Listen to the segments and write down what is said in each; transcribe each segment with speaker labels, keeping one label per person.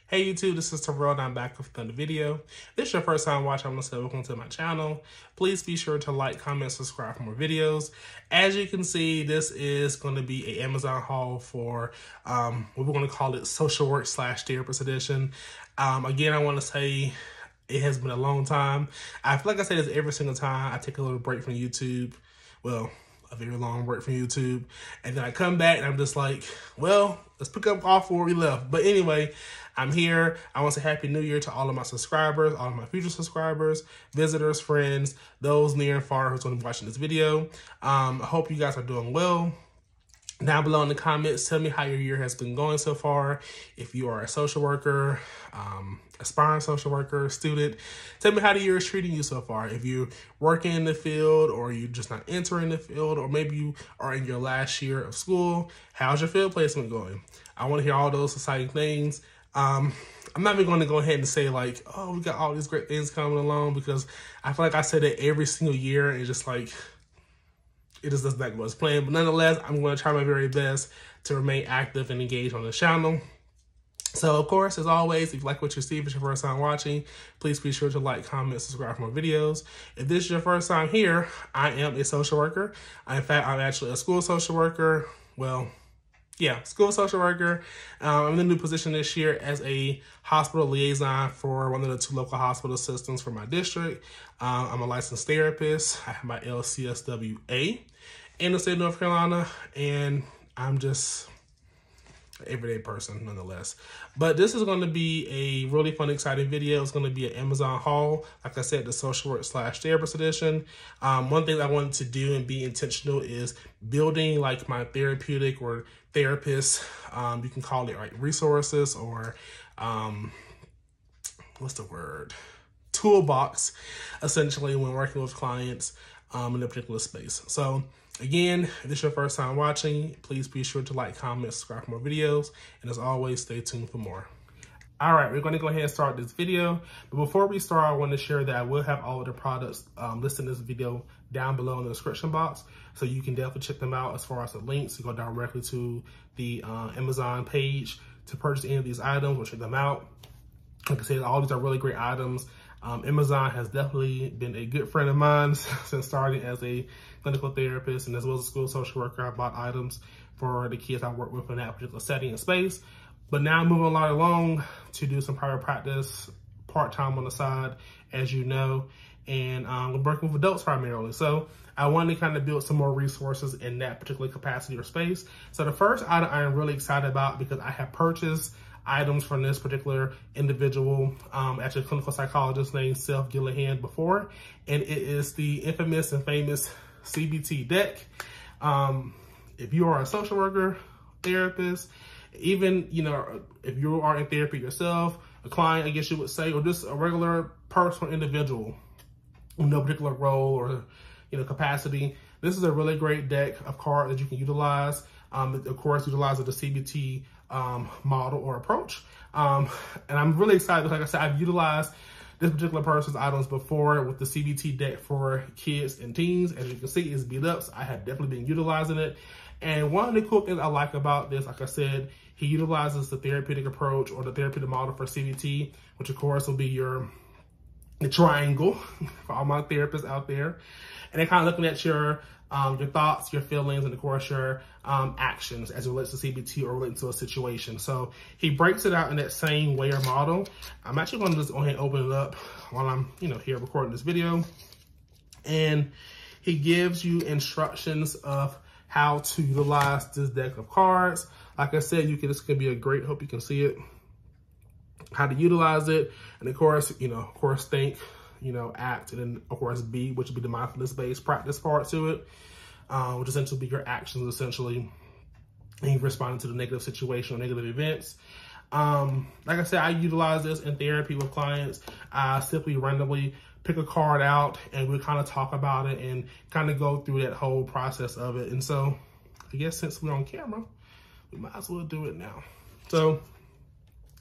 Speaker 1: Hey YouTube, this is Terrell and I'm back with another video. If this is your first time watching, I'm going to say welcome to my channel. Please be sure to like, comment, subscribe for more videos. As you can see, this is going to be an Amazon haul for what we're going to call it social work / therapist edition. Again, I want to say it has been a long time. I feel like I say this every single time I take a little break from YouTube. Well, a very long break from YouTube. And then I come back and I'm just like, well, let's pick up off where we left. But anyway, I'm here. I want to say Happy New Year to all of my subscribers, all of my future subscribers, visitors, friends, those near and far who's going to be watching this video. I hope you guys are doing well. Down below in the comments, tell me how your year has been going so far. If you are a social worker, aspiring social worker, student, tell me how the year is treating you so far. If you're working in the field or you're just not entering the field, or maybe you are in your last year of school, how's your field placement going? I want to hear all those exciting things. I'm not even going to go ahead and say like, oh, we got all these great things coming along, because I feel like I say that every single year and just like, it just does not go as planned. But nonetheless, I'm going to try my very best to remain active and engaged on the channel. So, of course, as always, if you like what you see, if it's your first time watching, please be sure to like, comment, subscribe for more videos. If this is your first time here, I am a social worker. In fact, I'm actually a school social worker. Well, yeah, school social worker. I'm in a new position this year as a hospital liaison for one of the 2 local hospital systems for my district. I'm a licensed therapist. I have my LCSWA in the state of North Carolina, and I'm just an everyday person nonetheless. But this is going to be a really fun, exciting video. It's going to be an Amazon haul. Like I said, the social work / therapist edition. One thing I wanted to do and be intentional is building like my therapeutic or therapist, you can call it like resources or what's the word? Toolbox, essentially, when working with clients in a particular space. So again, if this is your first time watching, please be sure to like, comment, subscribe for more videos. And as always, stay tuned for more. All right, we're going to go ahead and start this video. But before we start, I want to share that I will have all of the products listed in this video down below in the description box. So you can definitely check them out as far as the links to go directly to the Amazon page to purchase any of these items or check them out. Like I said, all these are really great items. Amazon has definitely been a good friend of mine since starting as a clinical therapist, and as well as a school social worker. I bought items for the kids I work with in that particular setting and space. But now I'm moving right along to do some private practice part-time on the side, as you know, and I'm working with adults primarily. So I wanted to kind of build some more resources in that particular capacity or space. So the first item I am really excited about, because I have purchased items from this particular individual, actually a clinical psychologist named Seth Gillihan before, and it is the infamous and famous CBT deck. If you are a social worker, therapist, even, you know, if you are in therapy yourself, a client, I guess you would say, or just a regular personal individual with no particular role or, you know, capacity, this is a really great deck of cards that you can utilize. Of course, utilizing the CBT model or approach. And I'm really excited. Like I said, I've utilized this particular person's items before with the CBT deck for kids and teens. As you can see, it's beat up. So I have definitely been utilizing it. And one of the cool things I like about this, like I said, he utilizes the therapeutic approach or the therapeutic model for CBT, which of course will be the triangle for all my therapists out there. And they're kind of looking at your thoughts, your feelings, and of course your actions as it relates to CBT or relating to a situation. So he breaks it out in that same way or model. I'm actually going to just go ahead and open it up while I'm, you know, here recording this video. And he gives you instructions of how to utilize this deck of cards. Like I said, this could be a great, hope you can see it, how to utilize it. And of course, you know, think, you know, act, and then of course B, which would be the mindfulness-based practice part to it, which essentially be your actions, essentially, and responding to the negative situation or negative events. Like I said, I utilize this in therapy with clients. I simply randomly pick a card out and we kind of talk about it and kind of go through that whole process of it. And so I guess since we're on camera, we might as well do it now. So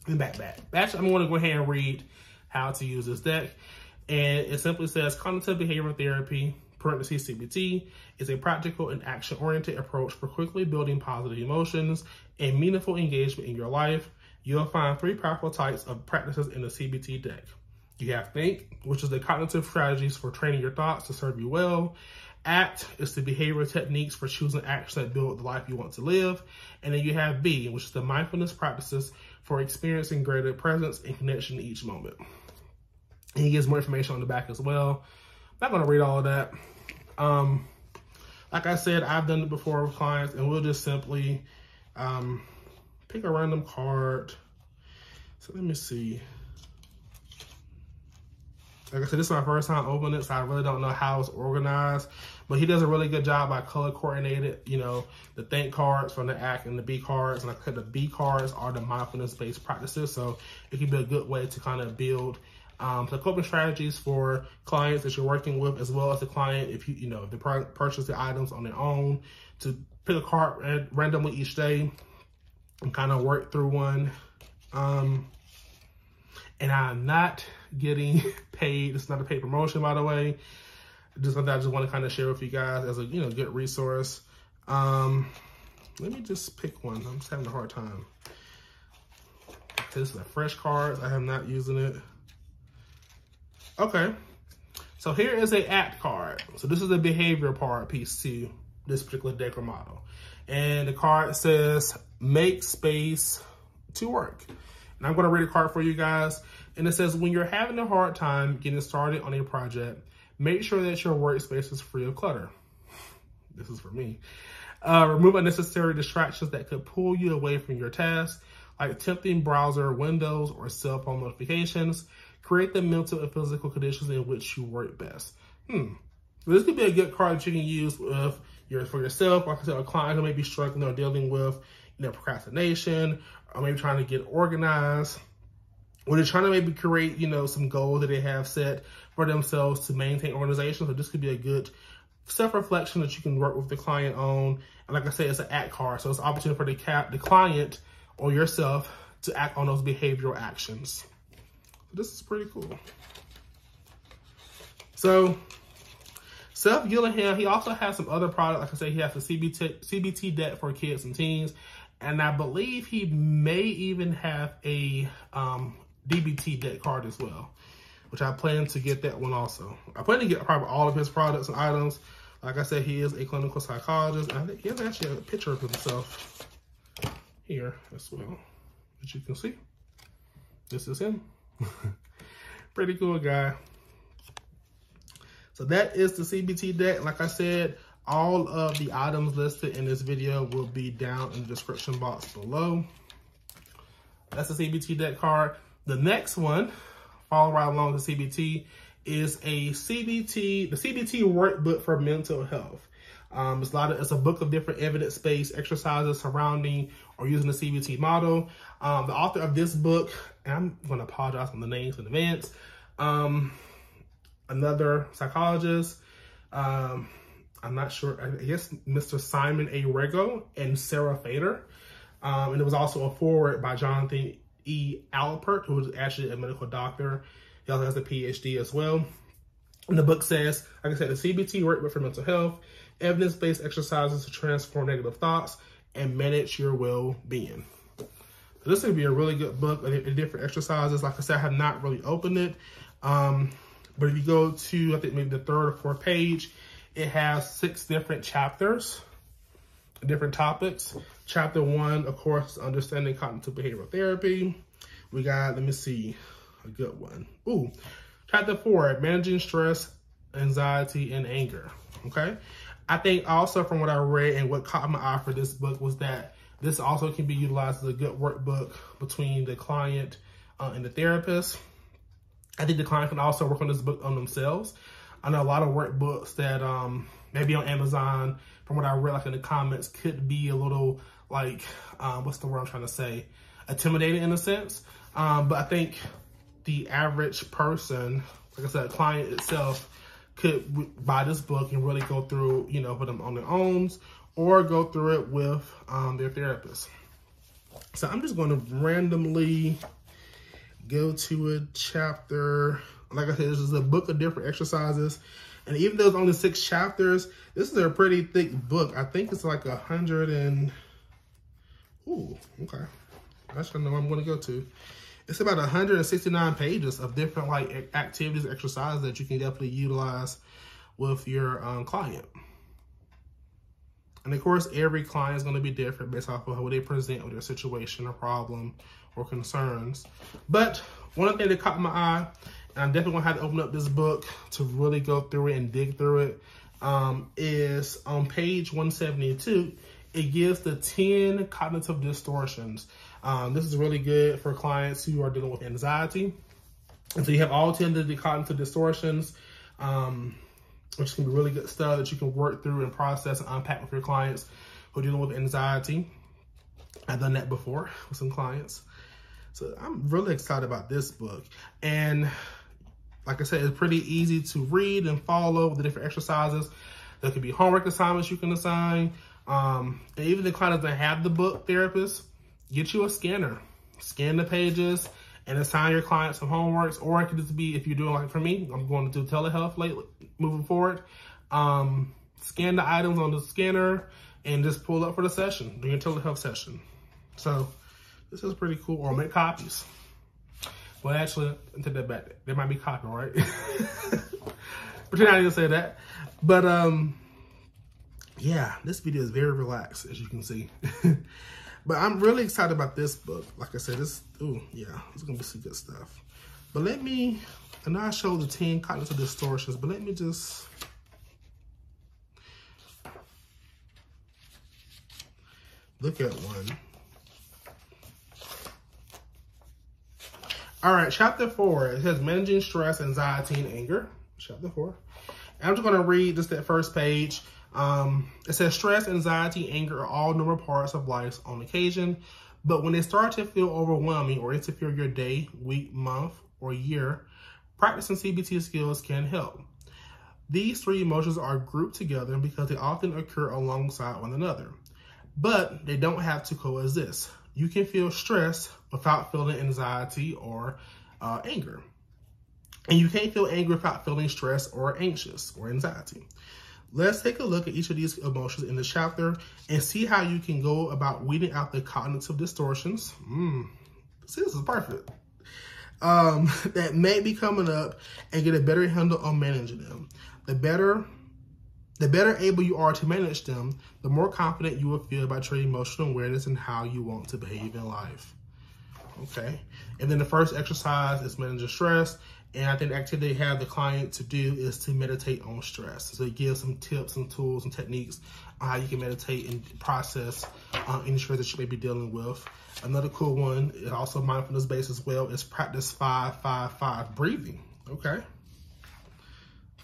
Speaker 1: I'm going to go ahead and read how to use this deck. And it simply says, cognitive behavioral therapy, parentheses CBT, is a practical and action-oriented approach for quickly building positive emotions and meaningful engagement in your life. you'll find 3 powerful types of practices in the CBT deck. You have Think, which is the cognitive strategies for training your thoughts to serve you well. Act is the behavioral techniques for choosing actions that build the life you want to live. And then you have Be, which is the mindfulness practices for experiencing greater presence and connection in each moment. And he gives more information on the back as well. I'm not going to read all of that. Like I said, I've done it before with clients, and we'll just simply pick a random card. So let me see. Like I said, this is my first time opening it, so I really don't know how it's organized. But he does a really good job by color coordinated, you know, the Think cards from the Act and the Be cards. And like I said, the Be cards are the mindfulness-based practices. So it can be a good way to kind of build the coping strategies for clients that you're working with, as well as the client, if you know, if they purchase the items on their own, to pick a card randomly each day and kind of work through one. And I'm not getting paid. It's not a paid promotion, by the way. Just something I just want to kind of share with you guys as a, you know, good resource. Let me just pick one. I'm just having a hard time. This is a fresh card. I am not using it. Okay. So here is a Act card. So this is the behavior part piece to this particular deck or model. And the card says, make space to work. And I'm going to read a card for you guys. And it says, when you're having a hard time getting started on a project, make sure that your workspace is free of clutter. This is for me. Remove unnecessary distractions that could pull you away from your task, like tempting browser windows or cell phone notifications. Create the mental and physical conditions in which you work best. This could be a good card that you can use for yourself. Like I said, a client who may be struggling or dealing with, you know, procrastination, or maybe trying to get organized, or they're trying to maybe create, you know, some goals that they have set for themselves to maintain organization. So this could be a good self-reflection that you can work with the client on. And like I said, it's an Act card. So it's an opportunity for the client or yourself to act on those behavioral actions. This is pretty cool. So Seth Gillihan, he also has some other products. Like I said, he has the CBT deck for kids and teens. And I believe he may even have a DBT deck card as well, which I plan to get that one also. I plan to get probably all of his products and items. Like I said, he is a clinical psychologist. And I think he has actually a picture of himself here as well, as you can see. This is him. Pretty cool guy. So that is the CBT deck. Like I said, all of the items listed in this video will be down in the description box below. That's the CBT deck card. The next one, follow right along with the CBT, is the CBT workbook for mental health. It's a book of different evidence-based exercises surrounding or using the CBT model. The author of this book, and I'm going to apologize for the names in advance, another psychologist, I'm not sure, I guess Mr. Simon A. Rego and Sarah Fader. And it was also a foreword by Jonathan E. Alpert, who is actually a medical doctor. He also has a PhD as well. And the book says, like I said, the CBT workbook for mental health, evidence-based exercises to transform negative thoughts and manage your well-being. So this would be a really good book of different exercises. Like I said, I have not really opened it. But if you go to, I think maybe the 3rd or 4th page, it has 6 different chapters, different topics. Chapter 1, of course, understanding cognitive behavioral therapy. We got, let me see, a good one. Ooh, chapter 4, managing stress, anxiety, and anger. Okay. I think also from what I read and what caught my eye for this book was that this also can be utilized as a good workbook between the client and the therapist. I think the client can also work on this book on themselves. I know a lot of workbooks that maybe on Amazon, from what I read like in the comments, could be a little like, what's the word I'm trying to say? Intimidating in a sense. But I think the average person, like I said, a client itself, could buy this book and really go through, you know, put them on their own or go through it with their therapist. So I'm just going to randomly go to a chapter. Like I said, this is a book of different exercises. And even though it's only 6 chapters, this is a pretty thick book. I think it's like 100 and, ooh, okay. Actually, I know I'm going to go to. It's about 169 pages of different like activities, exercises that you can definitely utilize with your client. And of course, every client is going to be different based off of how they present with their situation or problem or concerns. But one thing that caught my eye, and I'm definitely going to have to open up this book to really go through it and dig through it, is on page 172. It gives the 10 cognitive distortions. This is really good for clients who are dealing with anxiety. And so you have all 10 of the cognitive distortions, which can be really good stuff that you can work through and process and unpack with your clients who are dealing with anxiety. I've done that before with some clients. So I'm really excited about this book. And like I said, it's pretty easy to read and follow the different exercises. There could be homework assignments you can assign. And even the client doesn't have the book, therapist, get you a scanner. Scan the pages and assign your client some homeworks. Or it could just be, if you're doing like for me, I'm going to do telehealth lately, moving forward. Scan the items on the scanner and just pull up for the session, during your telehealth session. So this is pretty cool. Or make copies. Well, actually, I take that back. There might be copyright. Pretend I didn't say that. But yeah, this video is very relaxed, as you can see. But I'm really excited about this book. Like I said, this, ooh, yeah, it's gonna be some good stuff. But let me, and I show the 10 cognitive distortions, but let me just, look at one. All right, chapter 4, it says managing stress, anxiety, and anger. Chapter 4. And I'm just gonna read just that first page. It says stress, anxiety, anger are all normal parts of life on occasion, but when they start to feel overwhelming or interfere with your day, week, month, or year, practicing CBT skills can help. These three emotions are grouped together because they often occur alongside one another, but they don't have to coexist. You can feel stress without feeling anxiety or anger. And you can't feel angry without feeling stress or anxious or anxiety. Let's take a look at each of these emotions in the chapter and see how you can go about weeding out the cognitive distortions. See, this is perfect. That may be coming up and get a better handle on managing them. The better able you are to manage them, the more confident you will feel about your emotional awareness and how you want to behave in life. Okay. And then the first exercise is managing stress. And I think the activity they have the client to do is to meditate on stress. So it gives some tips and tools and techniques on how you can meditate and process any stress that you may be dealing with. Another cool one, is also mindfulness based as well, is practice 5-5-5 breathing. Okay.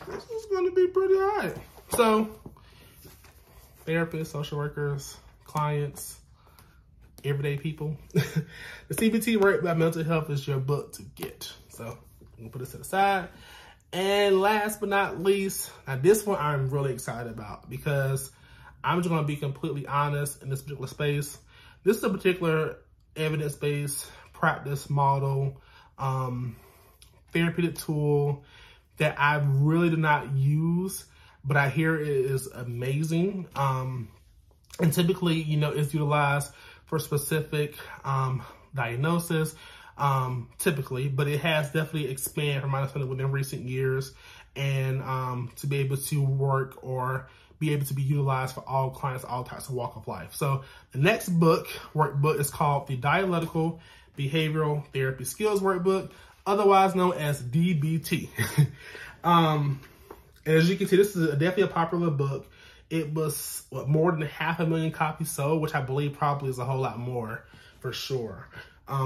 Speaker 1: This is going to be pretty hard. So therapists, social workers, clients, everyday people. The CBT Work by Mental Health is your book to get. So I'm gonna put this to the side. And last but not least, now this one I'm really excited about because I'm just gonna be completely honest in this particular space. This is a particular evidence-based practice model, therapeutic tool that I really do not use, but I hear it is amazing. And typically, you know, it's utilized for specific diagnosis, typically, but it has definitely expanded from my understanding within recent years, and to be able to work or be able to be utilized for all clients, all types of walk of life. So the next workbook is called the Dialectical Behavioral Therapy Skills Workbook, otherwise known as DBT. And as you can see, this is definitely a popular book. It was more than 500,000 copies sold, which I believe probably is a whole lot more for sure.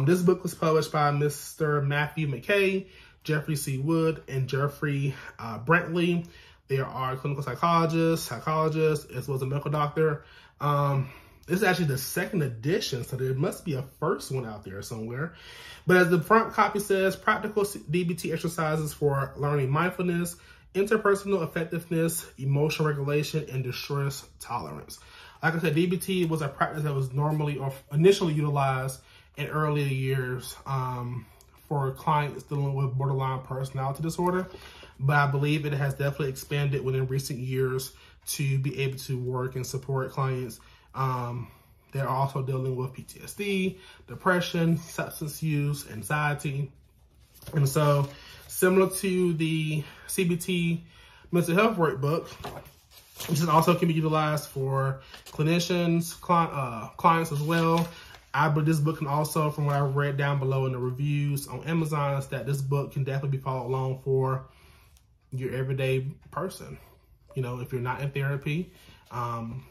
Speaker 1: This book was published by Mr. Matthew McKay, Jeffrey C. Wood, and Jeffrey Brantley. They are clinical psychologists, as well as a medical doctor. This is actually the second edition, so there must be a first one out there somewhere. But as the front copy says, practical DBT exercises for learning mindfulness, interpersonal effectiveness, emotional regulation, and distress tolerance. Like I said, DBT was a practice that was normally or initially utilized in earlier years for clients dealing with borderline personality disorder. But I believe it has definitely expanded within recent years to be able to work and support clients They're also dealing with PTSD, depression, substance use, anxiety. And so similar to the CBT mental health workbook, this also can be utilized for clinicians, clients as well. I believe this book can also, from what I read down below in the reviews on Amazon, is that this book can definitely be followed along for your everyday person. You know, if you're not in therapy, and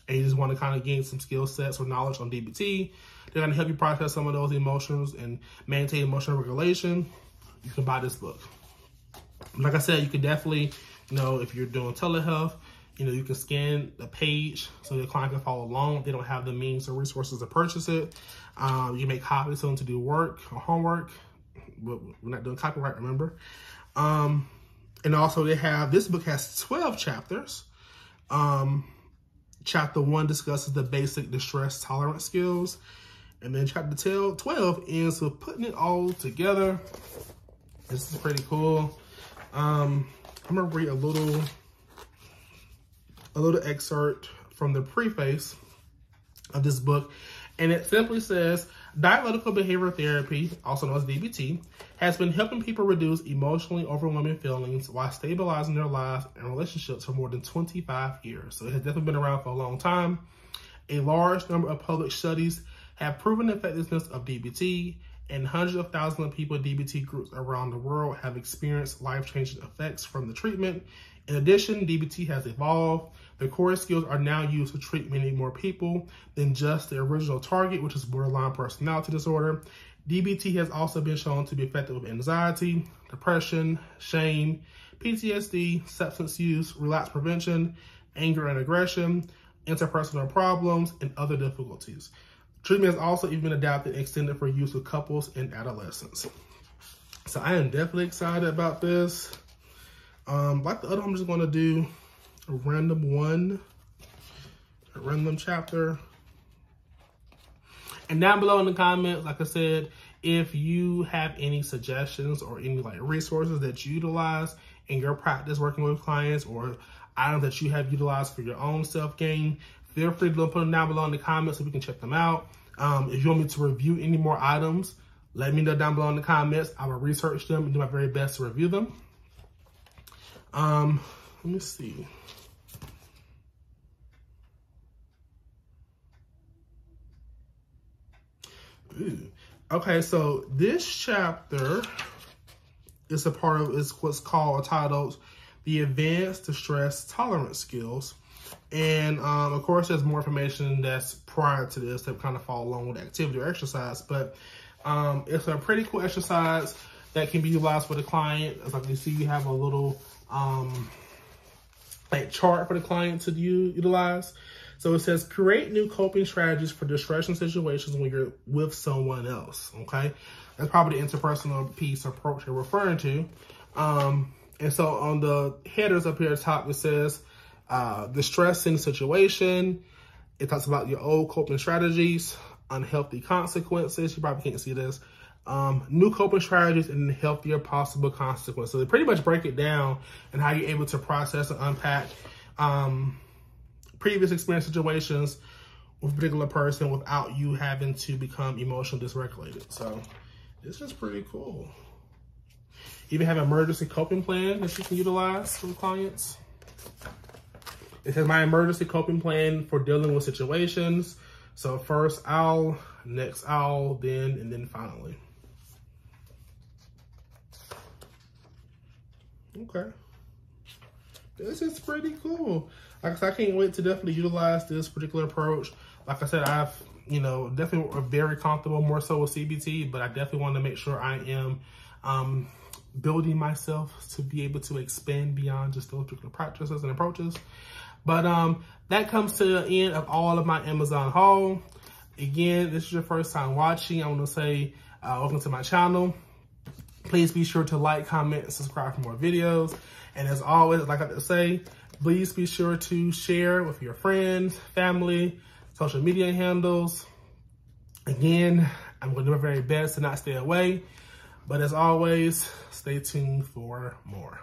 Speaker 1: you just want to kind of gain some skill sets or knowledge on DBT, they're going to help you process some of those emotions and maintain emotional regulation. You can buy this book. Like I said, you can definitely, you know, if you're doing telehealth, you know, you can scan the page so your client can follow along. If they don't have the means or resources to purchase it, you make copies for them to do work or homework. We're not doing copyright, remember? And also they have, this book has 12 chapters. Chapter 1 discusses the basic distress tolerance skills. And then chapter 12 ends with putting it all together. This is pretty cool. I'm gonna read a little excerpt from the preface of this book. And it simply says, dialectical behavioral therapy, also known as DBT, has been helping people reduce emotionally overwhelming feelings while stabilizing their lives and relationships for more than 25 years. So it has definitely been around for a long time. A large number of published studies have proven the effectiveness of DBT, and hundreds of thousands of people in DBT groups around the world have experienced life-changing effects from the treatment. In addition, DBT has evolved. The core skills are now used to treat many more people than just the original target, which is borderline personality disorder. DBT has also been shown to be effective with anxiety, depression, shame, PTSD, substance use, relapse prevention, anger and aggression, interpersonal problems, and other difficulties. Treatment has also even been adapted and extended for use with couples and adolescents. So I am definitely excited about this. Like the other, I'm just going to do a random chapter. And down below in the comments, like I said, if you have any suggestions or any like resources that you utilize in your practice working with clients, or items that you have utilized for your own self-gain, feel free to put them down below in the comments so we can check them out. If you want me to review any more items, let me know down below in the comments. I will research them and do my very best to review them. Let me see. Ooh. Okay, so this chapter is a part of, is what's called or titled The Advanced Distress Tolerance Skills. And of course, there's more information that's prior to this that kind of follow along with activity or exercise. But it's a pretty cool exercise that can be utilized for the client. As like you see, you have a little like chart for the client to utilize. So it says, create new coping strategies for distressing situations when you're with someone else, okay? That's probably the interpersonal piece approach you're referring to. And so on the headers up here at the top, it says, distressing situation. It talks about your old coping strategies, unhealthy consequences. You probably can't see this. New coping strategies and healthier possible consequences. So they pretty much break it down and how you're able to process and unpack previous experience situations with a particular person without you having to become emotionally dysregulated. So this is pretty cool. Even have an emergency coping plan that you can utilize for clients. It says my emergency coping plan for dealing with situations. So first owl, next owl, then, and then finally. Okay. This is pretty cool. Like I said, I can't wait to definitely utilize this particular approach. Like I said, I've, you know, definitely very comfortable more so with CBT, but I definitely want to make sure I am building myself to be able to expand beyond just those particular practices and approaches. But that comes to the end of all of my Amazon haul. Again, this is your first time watching, I want to say welcome to my channel. Please be sure to like, comment, and subscribe for more videos. And as always, like I like to say, please be sure to share with your friends, family, social media handles. Again, I'm going to do my very best to not stay away. But as always, stay tuned for more.